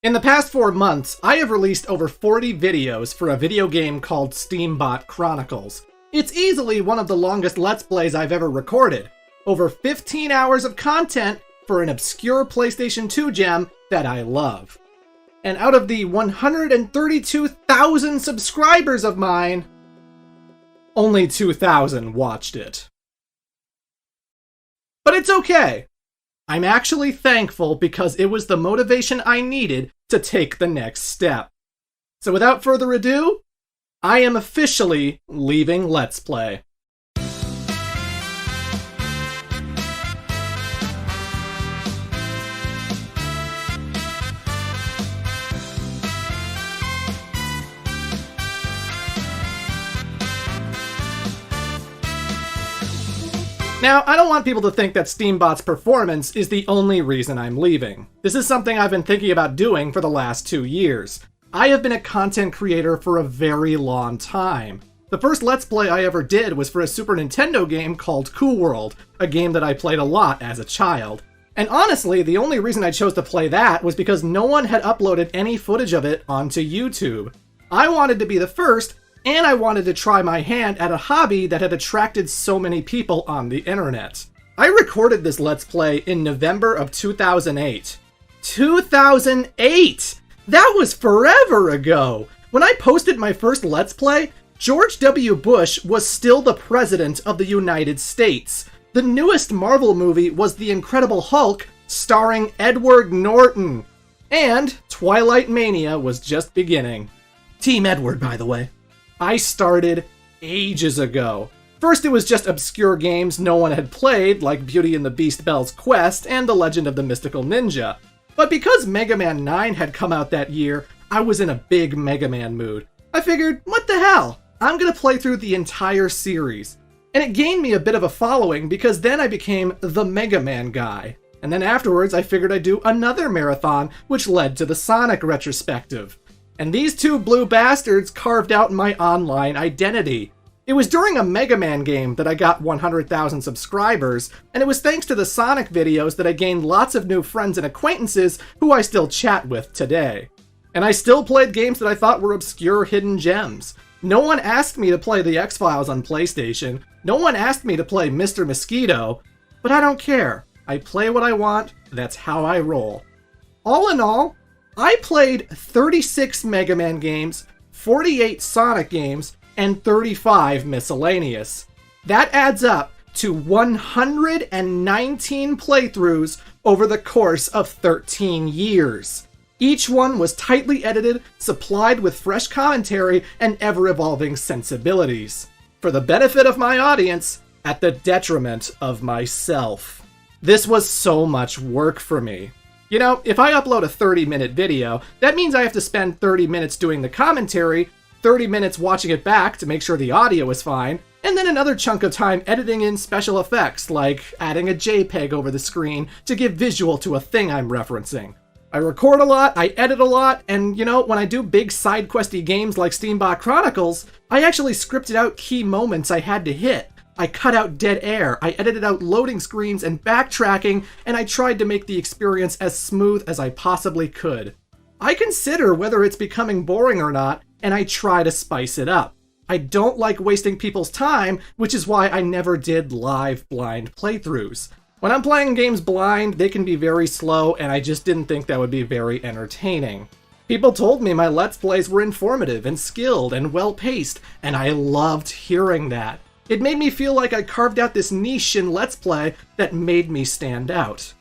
In the past 4 months, I have released over 40 videos for a video game called Steambot Chronicles. It's easily one of the longest Let's Plays I've ever recorded. Over 15 hours of content for an obscure PlayStation 2 gem that I love. And out of the 132,000 subscribers of mine, only 2,000 watched it. But it's okay. I'm actually thankful because it was the motivation I needed to take the next step. So without further ado, I am officially leaving Let's Play. Now, I don't want people to think that Steambot's performance is the only reason I'm leaving. This is something I've been thinking about doing for the last 2 years. I have been a content creator for a very long time. The first Let's Play I ever did was for a Super Nintendo game called Cool World, a game that I played a lot as a child. And honestly, the only reason I chose to play that was because no one had uploaded any footage of it onto YouTube. I wanted to be the first, and I wanted to try my hand at a hobby that had attracted so many people on the internet. I recorded this Let's Play in November of 2008. 2008! That was forever ago! When I posted my first Let's Play, George W. Bush was still the President of the United States. The newest Marvel movie was The Incredible Hulk, starring Edward Norton. And Twilight Mania was just beginning. Team Edward, by the way. I started ages ago. First it was just obscure games no one had played, like Beauty and the Beast Belle's Quest and The Legend of the Mystical Ninja. But because Mega Man 9 had come out that year, I was in a big Mega Man mood. I figured, what the hell? I'm gonna play through the entire series. And it gained me a bit of a following because then I became the Mega Man guy. And then afterwards I figured I'd do another marathon, which led to the Sonic retrospective. And these two blue bastards carved out my online identity. It was during a Mega Man game that I got 100,000 subscribers, and it was thanks to the Sonic videos that I gained lots of new friends and acquaintances who I still chat with today. And I still played games that I thought were obscure hidden gems. No one asked me to play the X-Files on PlayStation, no one asked me to play Mr. Mosquito, but I don't care. I play what I want, that's how I roll. All in all, I played 36 Mega Man games, 48 Sonic games, and 35 miscellaneous. That adds up to 119 playthroughs over the course of 13 years. Each one was tightly edited, supplied with fresh commentary and ever-evolving sensibilities. For the benefit of my audience, at the detriment of myself. This was so much work for me. You know, if I upload a 30-minute video, that means I have to spend 30 minutes doing the commentary, 30 minutes watching it back to make sure the audio is fine, and then another chunk of time editing in special effects, like adding a JPEG over the screen to give visual to a thing I'm referencing. I record a lot, I edit a lot, and you know, when I do big side-questy games like Steambot Chronicles, I actually scripted out key moments I had to hit. I cut out dead air, I edited out loading screens and backtracking, and I tried to make the experience as smooth as I possibly could. I consider whether it's becoming boring or not, and I try to spice it up. I don't like wasting people's time, which is why I never did live blind playthroughs. When I'm playing games blind, they can be very slow, and I just didn't think that would be very entertaining. People told me my Let's Plays were informative and skilled and well-paced, and I loved hearing that. It made me feel like I carved out this niche in Let's Play that made me stand out.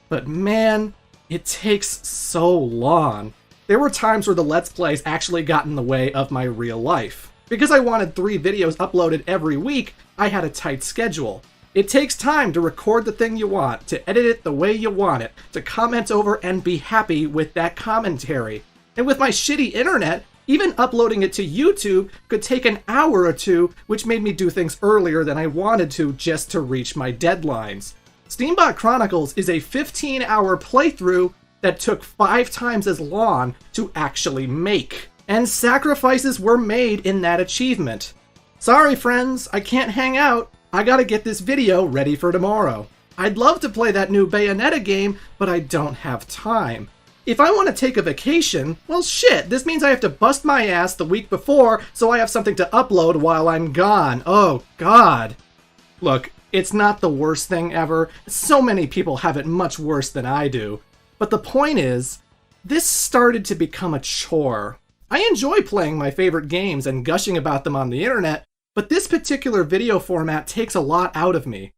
But man, it takes so long. There were times where the Let's Plays actually got in the way of my real life. Because I wanted 3 videos uploaded every week, I had a tight schedule. It takes time to record the thing you want, to edit it the way you want it, to comment over and be happy with that commentary. And with my shitty internet, even uploading it to YouTube could take an hour or two, which made me do things earlier than I wanted to just to reach my deadlines. Steambot Chronicles is a 15-hour playthrough that took 5 times as long to actually make. And sacrifices were made in that achievement. Sorry friends, I can't hang out. I gotta get this video ready for tomorrow. I'd love to play that new Bayonetta game, but I don't have time. If I want to take a vacation, well shit, this means I have to bust my ass the week before so I have something to upload while I'm gone. Oh god. Look, it's not the worst thing ever. So many people have it much worse than I do. But the point is, this started to become a chore. I enjoy playing my favorite games and gushing about them on the internet, but this particular video format takes a lot out of me.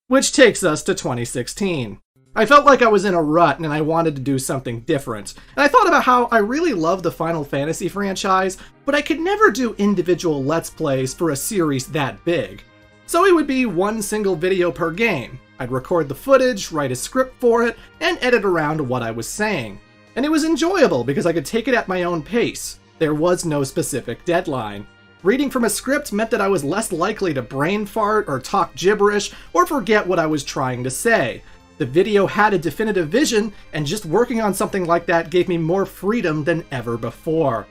Which takes us to 2016. I felt like I was in a rut and I wanted to do something different. And I thought about how I really love the Final Fantasy franchise, but I could never do individual Let's Plays for a series that big. So it would be one single video per game. I'd record the footage, write a script for it, and edit around what I was saying. And it was enjoyable because I could take it at my own pace. There was no specific deadline. Reading from a script meant that I was less likely to brain fart or talk gibberish or forget what I was trying to say. The video had a definitive vision, and just working on something like that gave me more freedom than ever before.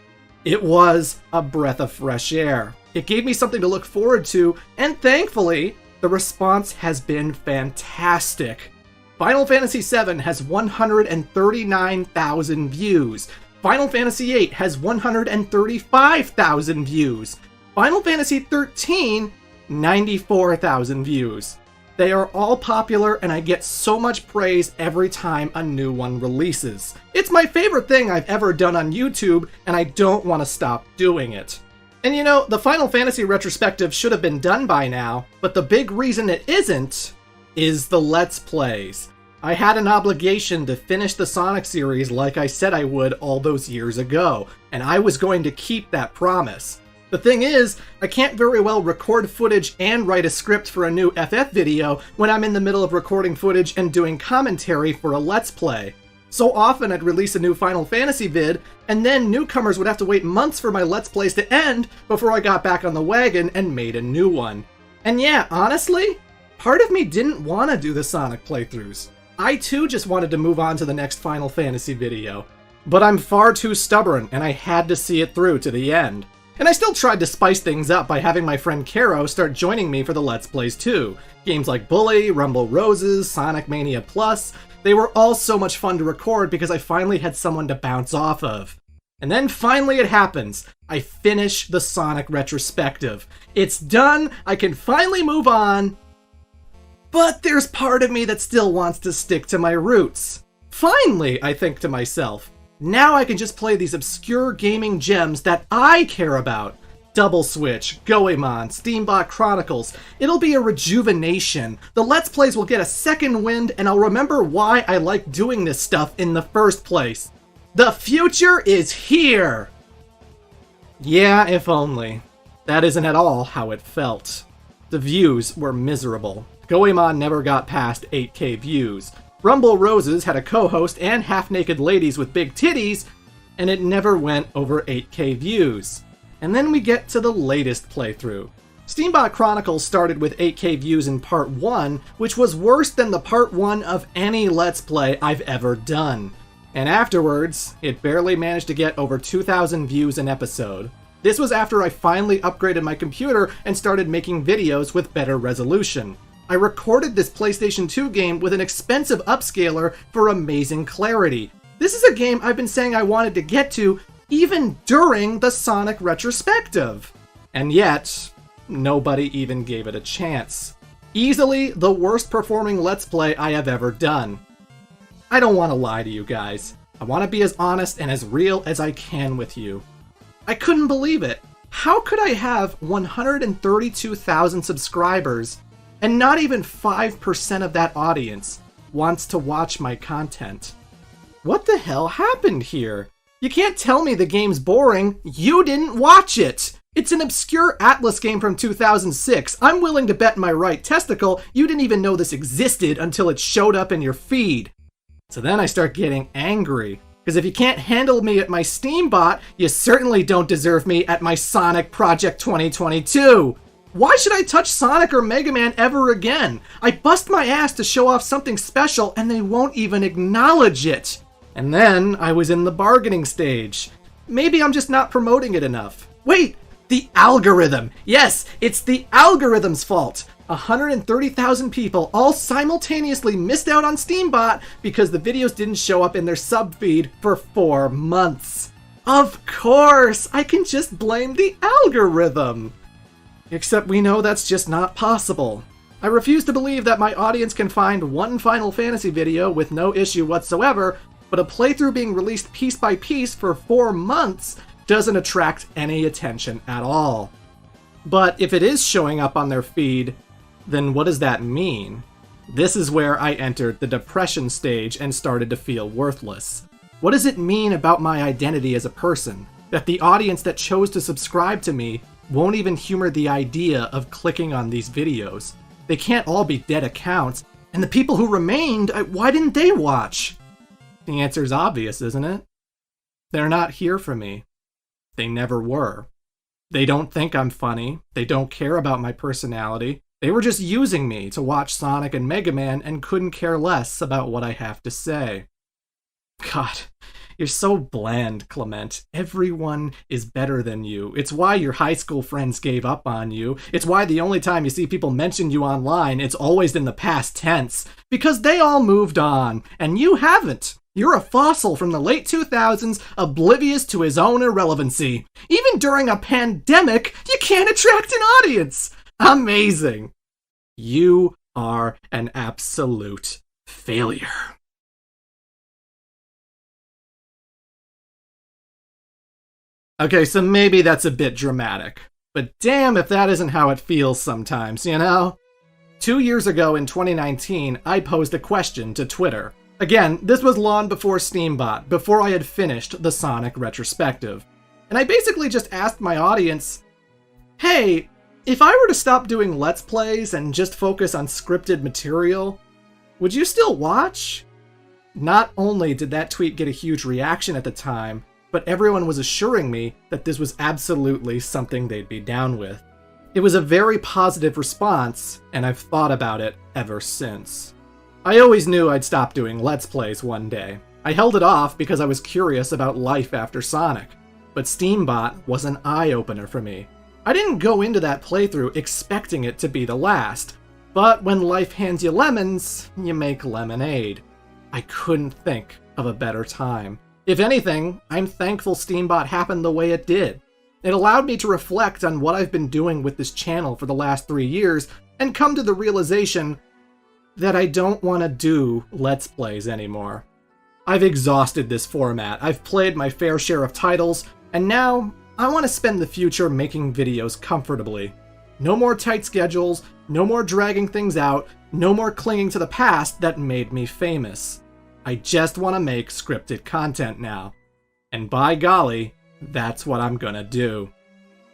It was a breath of fresh air. It gave me something to look forward to, and thankfully, the response has been fantastic. Final Fantasy VII has 139,000 views. Final Fantasy VIII has 135,000 views. Final Fantasy XIII, 94,000 views. They are all popular, and I get so much praise every time a new one releases. It's my favorite thing I've ever done on YouTube, and I don't want to stop doing it. And you know, the Final Fantasy retrospective should have been done by now, but the big reason it isn't is the Let's Plays. I had an obligation to finish the Sonic series like I said I would all those years ago, and I was going to keep that promise. The thing is, I can't very well record footage and write a script for a new FF video when I'm in the middle of recording footage and doing commentary for a Let's Play. So often I'd release a new Final Fantasy vid, and then newcomers would have to wait months for my Let's Plays to end before I got back on the wagon and made a new one. And yeah, honestly, part of me didn't want to do the Sonic playthroughs. I too just wanted to move on to the next Final Fantasy video. But I'm far too stubborn, and I had to see it through to the end. And I still tried to spice things up by having my friend Caro start joining me for the Let's Plays too. Games like Bully, Rumble Roses, Sonic Mania Plus, they were all so much fun to record because I finally had someone to bounce off of. And then finally it happens. I finish the Sonic retrospective. It's done, I can finally move on. But there's part of me that still wants to stick to my roots. Finally, I think to myself. Now I can just play these obscure gaming gems that I care about. Double Switch, Goemon, Steambot Chronicles. It'll be a rejuvenation. The Let's Plays will get a second wind, and I'll remember why I like doing this stuff in the first place. The future is here! Yeah, if only. That isn't at all how it felt. The views were miserable. Goemon never got past 8K views. Rumble Roses had a co-host and half-naked ladies with big titties, and it never went over 8K views. And then we get to the latest playthrough. Steambot Chronicles started with 8K views in Part 1, which was worse than the Part 1 of any Let's Play I've ever done. And afterwards, it barely managed to get over 2,000 views an episode. This was after I finally upgraded my computer and started making videos with better resolution. I recorded this PlayStation 2 game with an expensive upscaler for amazing clarity. This is a game I've been saying I wanted to get to even during the Sonic retrospective. And yet, nobody even gave it a chance. Easily the worst performing Let's Play I have ever done. I don't want to lie to you guys. I want to be as honest and as real as I can with you. I couldn't believe it. How could I have 132,000 subscribers and not even 5% of that audience wants to watch my content? What the hell happened here? You can't tell me the game's boring. You didn't watch it! It's an obscure Atlas game from 2006. I'm willing to bet my right testicle you didn't even know this existed until it showed up in your feed. So then I start getting angry. Because if you can't handle me at my Steambot, you certainly don't deserve me at my Sonic Project 2022. Why should I touch Sonic or Mega Man ever again? I bust my ass to show off something special and they won't even acknowledge it. And then I was in the bargaining stage. Maybe I'm just not promoting it enough. Wait, the algorithm. Yes, it's the algorithm's fault. 130,000 people all simultaneously missed out on Steambot because the videos didn't show up in their sub feed for 4 months. Of course, I can just blame the algorithm. Except we know that's just not possible. I refuse to believe that my audience can find one Final Fantasy video with no issue whatsoever, but a playthrough being released piece by piece for 4 months doesn't attract any attention at all. But if it is showing up on their feed, then what does that mean? This is where I entered the depression stage and started to feel worthless. What does it mean about my identity as a person that the audience that chose to subscribe to me won't even humor the idea of clicking on these videos? They can't all be dead accounts, and the people who remained, why didn't they watch? The answer's obvious, isn't it? They're not here for me. They never were. They don't think I'm funny. They don't care about my personality. They were just using me to watch Sonic and Mega Man and couldn't care less about what I have to say. God, you're so bland, Clement. Everyone is better than you. It's why your high school friends gave up on you. It's why the only time you see people mention you online, it's always in the past tense. Because they all moved on, and you haven't. You're a fossil from the late 2000s, oblivious to his own irrelevancy. Even during a pandemic, you can't attract an audience. Amazing. You are an absolute failure. Okay, so maybe that's a bit dramatic, but damn if that isn't how it feels sometimes, you know? 2 years ago in 2019, I posed a question to Twitter. Again, this was long before Steambot, before I had finished the Sonic retrospective. And I basically just asked my audience, hey, if I were to stop doing Let's Plays and just focus on scripted material, would you still watch? Not only did that tweet get a huge reaction at the time, but everyone was assuring me that this was absolutely something they'd be down with. It was a very positive response, and I've thought about it ever since. I always knew I'd stop doing Let's Plays one day. I held it off because I was curious about life after Sonic, but Steambot was an eye-opener for me. I didn't go into that playthrough expecting it to be the last, but when life hands you lemons, you make lemonade. I couldn't think of a better time. If anything, I'm thankful Steambot happened the way it did. It allowed me to reflect on what I've been doing with this channel for the last 3 years and come to the realization that I don't want to do Let's Plays anymore. I've exhausted this format, I've played my fair share of titles, and now I want to spend the future making videos comfortably. No more tight schedules, no more dragging things out, no more clinging to the past that made me famous. I just want to make scripted content now. And by golly, that's what I'm gonna do.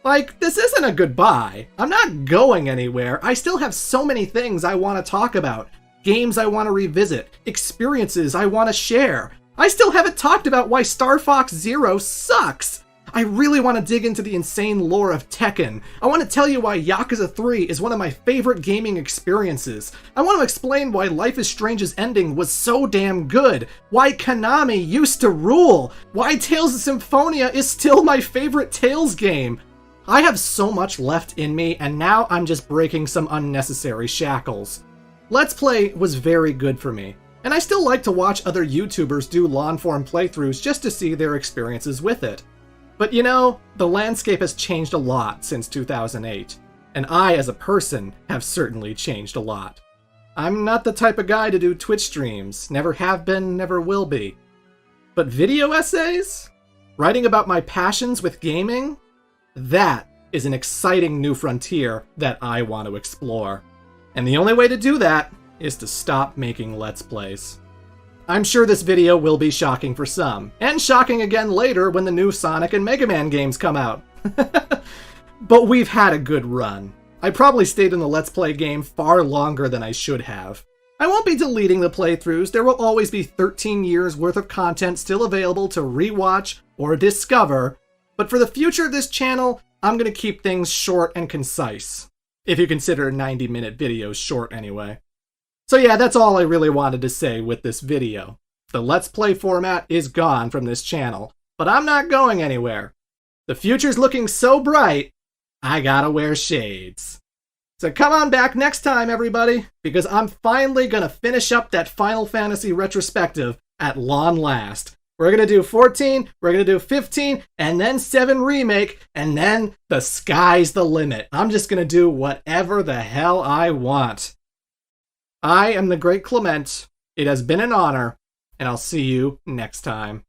Like, this isn't a goodbye. I'm not going anywhere. I still have so many things I want to talk about. Games I want to revisit. Experiences I want to share. I still haven't talked about why Star Fox Zero sucks. I really want to dig into the insane lore of Tekken. I want to tell you why Yakuza 3 is one of my favorite gaming experiences. I want to explain why Life is Strange's ending was so damn good. Why Konami used to rule. Why Tales of Symphonia is still my favorite Tales game. I have so much left in me, and now I'm just breaking some unnecessary shackles. Let's Play was very good for me, and I still like to watch other YouTubers do long-form playthroughs just to see their experiences with it. But you know, the landscape has changed a lot since 2008, and I as a person have certainly changed a lot. I'm not the type of guy to do Twitch streams, never have been, never will be. But video essays? Writing about my passions with gaming? That is an exciting new frontier that I want to explore. And the only way to do that is to stop making Let's Plays. I'm sure this video will be shocking for some, and shocking again later when the new Sonic and Mega Man games come out. But we've had a good run. I probably stayed in the Let's Play game far longer than I should have. I won't be deleting the playthroughs. There will always be 13 years worth of content still available to rewatch or discover, but for the future of this channel, I'm going to keep things short and concise. If you consider 90-minute videos short anyway. So yeah, that's all I really wanted to say with this video. The Let's Play format is gone from this channel, but I'm not going anywhere. The future's looking so bright, I gotta wear shades. So come on back next time, everybody, because I'm finally going to finish up that Final Fantasy retrospective at long last. We're going to do 14, we're going to do 15, and then 7 Remake, and then the sky's the limit. I'm just going to do whatever the hell I want. I am the Great Clement. It has been an honor, and I'll see you next time.